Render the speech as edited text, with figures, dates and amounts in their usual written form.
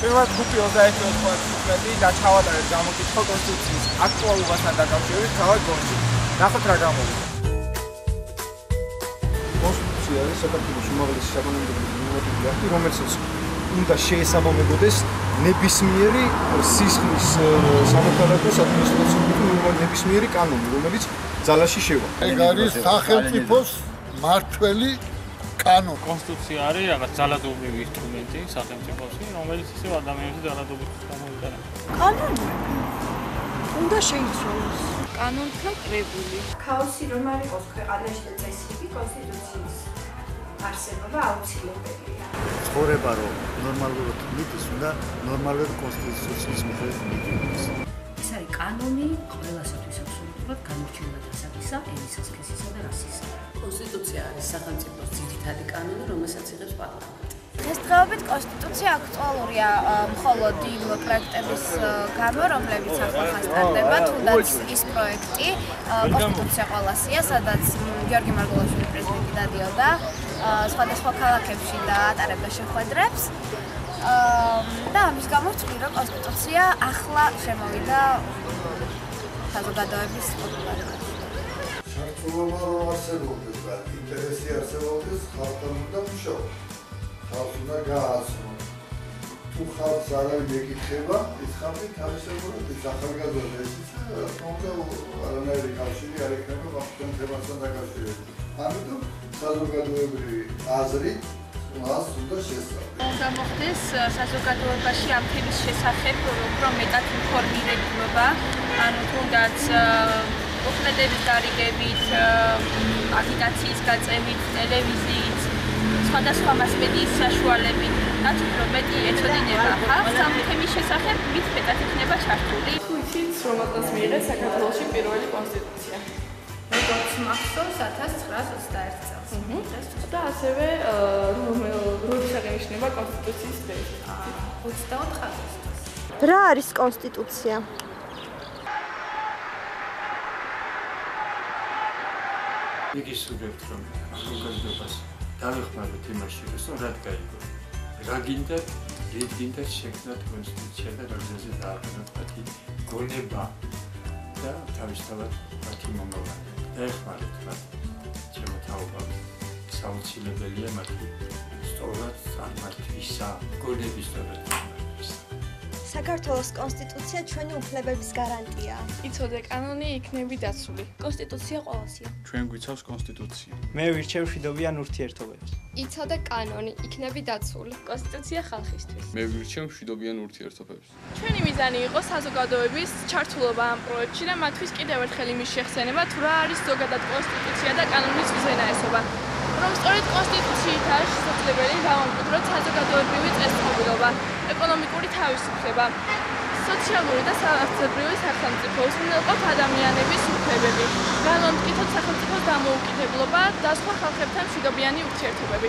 პირველად ჯგუფი 21-15 და ჩავატარეთ გამოკითხვა კონსტიტუციის აქტუალობასთან დაკავშირებით თავად გონში. ნახოთ რა გამოვიდა. კონსტიტუცია არის საქართველოს უმაღლესი საკანონმდებლო ნორმატიული აქტი, რომელსაც უნდა შეესაბამებოდეს ნებისმიერი სისხლის სამოქალაქოს ადმინისტრაციული ნებისმიერი კანონი, რომელიც ძალაში შევა. ეგ არის სახელმწიფოს მმართველი კანონი. კონსტიტუცია არის რაღაც ძალადობრივი ინსტრუმენტი სახელმწიფოსი, რომელიც ისევ ადამიანების ძალადობისთვის გამოიყენება. კანონი უნდა შეიცვალოს. კანონთან კრებული. ქაოსი რომ არ იყოს ქვეყანაში და წესრიგი კონსტიტუციის არსებობა აუცილებელია. ცხოვრება რომ ნორმალურად მიდის, უნდა ნორმალური კონსტიტუციის მიხედვით მიდიოდეს. ეს არის კანონი ყველასათვის აბსოლუტურად განურჩევლად ასაკისა, ენის ასაკისა და რასისა. კონსტიტუცია არის სახელმწიფოს ძირითადი კანონი, რომელსაც იღებს პარლამენტი. დღესდღეობით კონსტიტუცია აქტუალურია მხოლოდ იმ პროექტების გამო, რომლებიც ახლა ხასტარდება, თუნდაც ის პროექტი კონსტიტუცია ყველასია, სადაც გიორგი მარგველაშვილი პრეზიდენტი დადიოდა სხვადასხვა ქალაქებში და ატარებდა შეხვედრებს. და ამის გამო ვთვლი, რომ კონსტიტუცია ახლა შემოვიდა საზოგადოების პოპულარობაში. შერწყულობა რომ არსებობდეს და ინტერესი არსებობდეს, ხალხთან უნდა მუშაობდეს. ხალხს უნდა გააცნო. თუ ხალხს არავინ ეკითხება, ის ხალხი თავისებურად ის ახალგაზრდა ეს თუმცა არანაირი კავშირი არ ექნება ბავშვთან თემასთან დაკავშირებით. ამიტომ საზოგადოებრივი აზრი მას უნდა შესწავლოს. უნდა მოხდეს საზოგადოებაში ამ თემის შესახებ უფრო მეტად ინფორმირება, ანუ თუნდაც მოქმედების გარიგებით, აგიტაციის გაწევით, ტელევიზიით, სხვადასხვა მასმედიის საშუალებით, რაც უფრო მეტი ეწოდინება ხალხს ამ თემის შესახებ, მით მეტად იქნება ჩართული. თუ იცით, რომელსაც მიიღეს საქართველოში პირველი კონსტიტუცია? როგორც მახსოვს 1921 წელს. და ასევე როდის აღინიშნება კონსტიტუციის დღე? 24 აგვისტოს. რა არის კონსტიტუცია? იგი სურებთ, რომ საზოგადოებას დავეხმაროთ იმაში, რომ რა გაიგო. რა გინდათ, რით გინდათ შექმნათ კონსტიტუცია და როდესაც დააყენოთ მათი გონება და თავისთავად მათი მომავალი. დაეხმაროთ მათ ჩემო თაობამ. საუცილებელია მათი სწორად წარმართვისა, გონების სწორად წარმართვისა. საქართველოს კონსტიტუცია ჩვენი უფლებების გარანტია. იცოდე, კანონი იქნები დაცული. კონსტიტუცია ყველასია. ჩვენ გვიცავს კონსტიტუცია. მე ვირჩევ მშვიდობიან ურთიერთობებს. იცოდე, კანონი იქნები დაცული. კონსტიტუცია ხალხისთვის. მე ვირჩევ მშვიდობიან ურთიერთობებს. ჩვენი მიზანი იყო საზოგადოების ჩართულობა ამ პროექტში და მათთვის კიდევ ერთხელ იმის შეხსენება, თუ რა არის ზოგადად კონსტიტუცია და კანონის უზენაესობა. რომ სწორედ კონსტიტუციითაა შესაძლებელი გამომკვიდროთ საზოგადოებრივი წესრიგობა, ეკონომიკური თავისუფლება, სოციალური და საერთაშორისო სახელმწიფო, უზრუნველყოფ ადამიანების უფლებები, განმტკიცოთ სახელმწიფოს დამოუკიდებლობა და სხვა ხალხებთან მშვიდობიანი ურთიერთობები.